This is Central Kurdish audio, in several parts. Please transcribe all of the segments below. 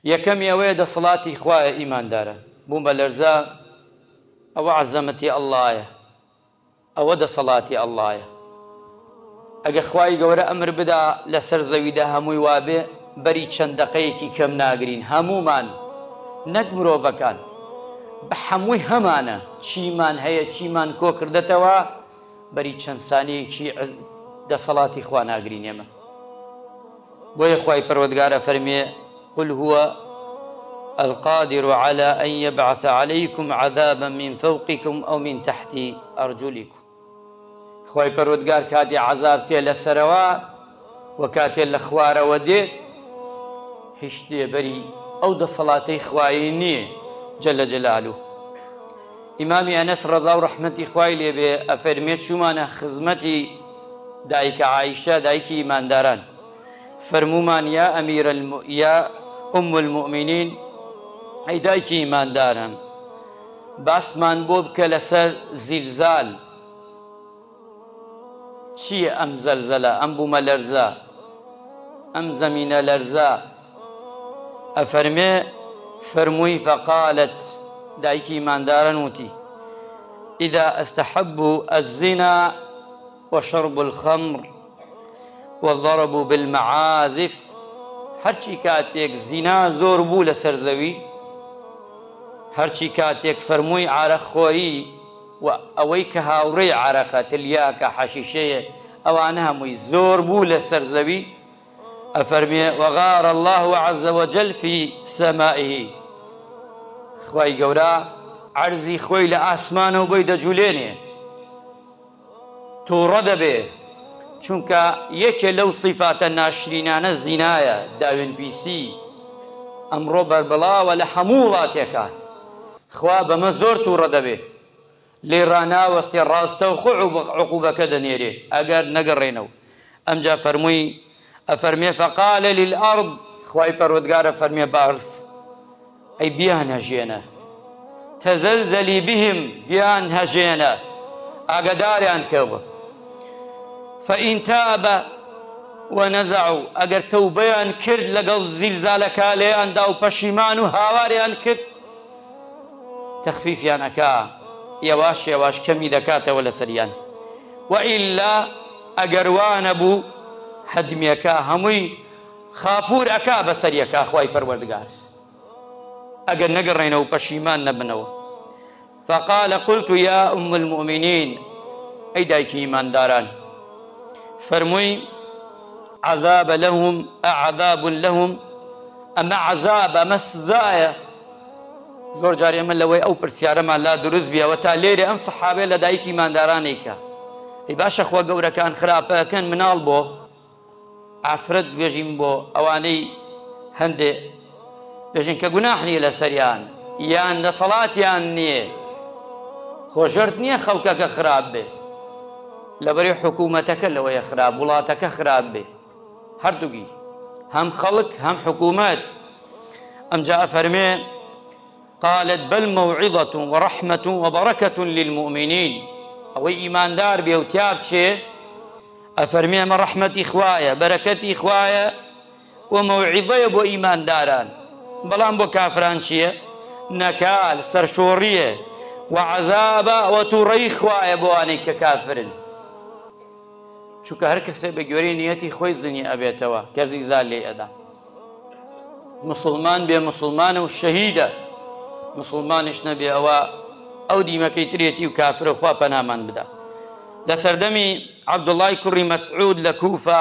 یەکەمی ئەوەیە دەسەڵاتی خوایە ئیماندارە بووم بە لەرزە ئەوە عەزەمەتی ئەڵڵایە ئەوە دەسەڵاتی ئەڵڵایە ئەگە خوای گەورە ئەمر بدا لەسەر زەویدا هەمووی وابێ بەری چەند دقەیەکی کەم ناگرین هەمومان نەک مرۆڤەکان بە هەمووی هەمانە چیمان هەیە چیمان کۆ کردێتەوە بەری چەند سانەیەکی دەسەڵاتی خوا ناگرین ئێمە بۆیە خوای پەروەردگار ئەفەرمێ قل هو القادر على أن يبعث عليكم عذابا من فوقكم أو من تحت أرجلكم خوای پەروەردگار کاتی عەذاب تێ لەسەرەوە و کاتێ لە خوارەوە دێت هیچ تێبەری ئەو دەسەڵاتەی خوایی نییە جەلە جەلالوه ئیمامی ئەنەس ڕەضا و ڕەحمەتی خوای لێبێ ئەفەرمێت چوومانە خزمەتی دایکە عایشە دایکی ئیمانداران فەرمومان یا ئوم المؤمنین ئەی دایکی ئیمانداران باسمان بۆ بکە لەسەر زیلزال چییە ئەم زەلزەلە ئەم بوومە لەرزە ئەم زەمینە لەرزە ئەفەرمێ فەرمووی فقالت دایکی ئیمانداران وتی إذا استحبوا الزنا وشرب الخمر والضرب بالمعازف هەرچی کاتێک زینا زۆر بوو لەسەر زەوی هەرچی کاتێک فەرمووی عارەقخۆری و ئەوەی کە هاوڕێی عارەقە تلیاکە حەشیشەیە ئەوانە هەمووی زۆر بوو لەسەر زەوی ئەفەرمێ وغار الله عز وجل في سمائه خوای گەورە عەرزی خۆی لە ئاسمانەوە بۆی دەجوولێنێ تووڕە دەبێ چونکە یەکێ لەو صیفاتە ناشرینانە زینایە داوێن پیسی ئەمڕۆ بەربڵاوە لە هەموو وڵاتێکە خوا بەمە زۆر تووڕە دەبێ لێ ڕاناوەستێ ڕاستە و خۆ عقوبەکە دەنێرێ ئەگەر نەگەڕێنەوە ئەمجا فەرمووی ئەفەرمێ فقال للأرض خوای پەروەردگار ئەفەرمێ بارز ئەی بیان هەژێنە تەزەلزەلی بهم بیان هەژێنە ئاگاداریان کەوە فإن تاب ونزعوا ئەگەر تەوبەیان کرد لەگەڵ زیلزالەکە لێیاندا و پەشیمان و هاواریان کرد تەخفیفیان ئەکا یەواش یەواش کەمی دەکاتەوە لەسەریان وئیلا ئەگەر وانە بوو هەدمیەکە هەمووی خاپور ئەکا بەسەریەکە خوای پەروەردگار ئەگەر نەگەڕێنەوە پەشیمان نەبنەوە فقال قلت يا أم المؤمنين ئەی دایکی ئیمانداران فەرمووی عذاب لهم أعذاب لهم ئەمە عەذاب ئەمە سزایە زۆر جار ئێمە لەوەی ئەو پرسیارەمان لا دروست بیەوە تا لێرە ئەم سەحابەیە لە دایکی ئیماندارانێکە ئەی باشە خوا گەورەکان خراپەکەن مناڵ بۆ ئافرەت بێژین بۆ ئەوانەی هەندێ بێژین کە گوناح نییە لەسەریان یان دەسەڵاتیان نییە خۆشەرت نییە خەڵکەکە خراپ بێ لەبەرەی حکوومەتەکە لەوەیە خراپ وڵاتەکە خراپ بێ هەردووگی هەم خەڵک هەم حکوومەت ئەمجا ئەفەرمێ قالت بل موعظة ورحمة وبركة للمؤمنين ئەوەی ئیماندار بێ و تیا بچێ ئەفەرمێ ئەمە ڕەحمەتی خوایە بەرەکەتی خوایە و مەوعیظەیە بۆ ئیمانداران بەڵام بۆ کافران چییە نەکال سەرشۆڕیە و عەذابە و تووڕەی خوایە بۆ ئەوانەی کە کافرن چونکە هەر کەسێ بە گوێرەی نیەتی خۆی زنی ئەبێتەوە کە زیلزال لێ ئەدا مسڵمان بێ مسڵمانە و شەهیدە مسڵمانش نەبێ ئەوە ئەو دیمەکەی ترێتی و کافرە و خوا پەنامان بدە لە سەردەمی عەبدوڵای کوڕی مەسعود لە کوفە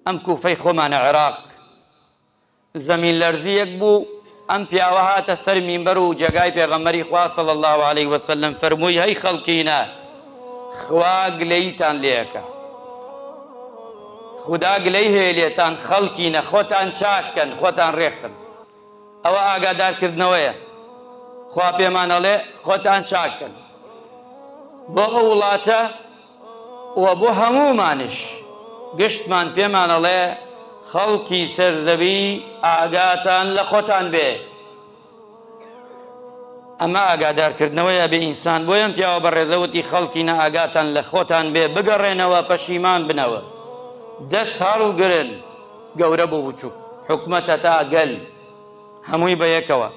ئەم کوفەی خۆمانە عێراق زەمین لەرزیەک بوو ئەم پیاوە هاتە سەر مینبەر و جێگای پێغەمبەری خوا صلی الله علیه وسلم فەرمووی هەی خەڵکینە خوا گلەیتان لێەکە خدا گلەی هەیە لێتان خەڵکینە خۆتان چاککەن خۆتان ڕێکن ئەوە ئاگادارکردنەوەیە خوا پێمان ئەڵێ خۆتان چاککەن بۆ ئەو وڵاتە و بۆ هەمومانش گشتمان پێمان ئەڵێ خەڵکی سەرزەوی ئاگاتان لە خۆتان بێ ئەمە ئاگادارکردنەوەیە بێ ئینسان بۆیەم پیاوە بەڕێزەوتی خەڵکینە ئاگاتان لە خۆتان بێ بگەڕێنەوە پەشیمان بنەوە دەست هەڵگرن گەورە بۆ بچووک حکومەتە تا گەل هەمووی بە یەکەوە